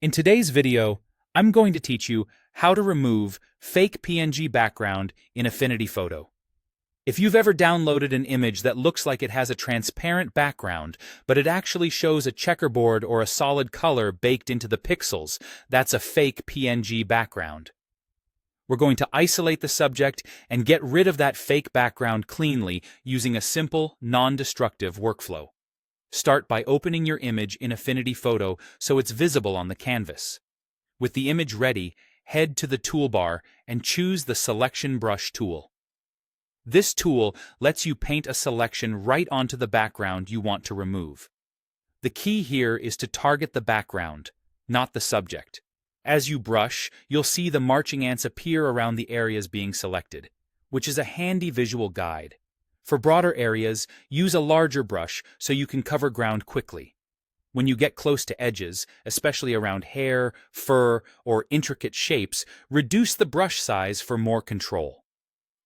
In today's video, I'm going to teach you how to remove fake PNG background in Affinity Photo. If you've ever downloaded an image that looks like it has a transparent background, but it actually shows a checkerboard or a solid color baked into the pixels, that's a fake PNG background. We're going to isolate the subject and get rid of that fake background cleanly using a simple, non-destructive workflow. Start by opening your image in Affinity Photo so it's visible on the canvas. With the image ready, head to the toolbar and choose the Selection Brush tool. This tool lets you paint a selection right onto the background you want to remove. The key here is to target the background, not the subject. As you brush, you'll see the marching ants appear around the areas being selected, which is a handy visual guide. For broader areas, use a larger brush so you can cover ground quickly. When you get close to edges, especially around hair, fur, or intricate shapes, reduce the brush size for more control.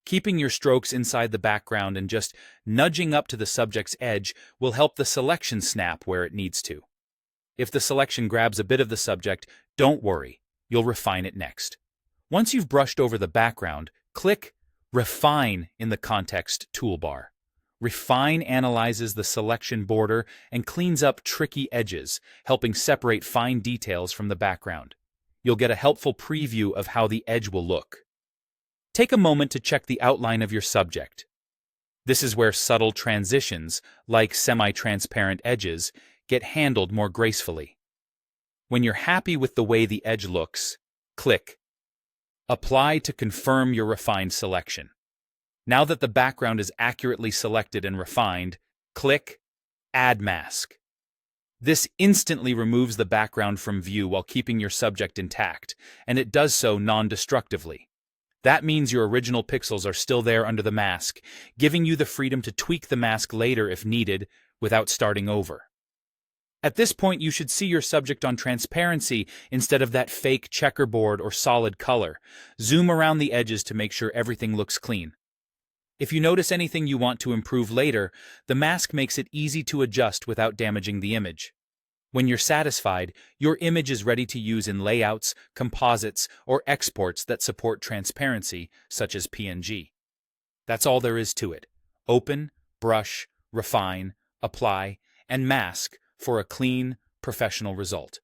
Keeping your strokes inside the background and just nudging up to the subject's edge will help the selection snap where it needs to. If the selection grabs a bit of the subject, don't worry, you'll refine it next. Once you've brushed over the background, click Refine in the Context toolbar. Refine analyzes the selection border and cleans up tricky edges, helping separate fine details from the background. You'll get a helpful preview of how the edge will look. Take a moment to check the outline of your subject. This is where subtle transitions, like semi-transparent edges, get handled more gracefully. When you're happy with the way the edge looks, click Apply to confirm your refined selection. Now that the background is accurately selected and refined, click Add Mask. This instantly removes the background from view while keeping your subject intact, and it does so non-destructively. That means your original pixels are still there under the mask, giving you the freedom to tweak the mask later if needed without starting over. At this point, you should see your subject on transparency instead of that fake checkerboard or solid color. Zoom around the edges to make sure everything looks clean. If you notice anything you want to improve later, the mask makes it easy to adjust without damaging the image. When you're satisfied, your image is ready to use in layouts, composites, or exports that support transparency, such as PNG. That's all there is to it. Open, brush, refine, apply, and mask for a clean, professional result.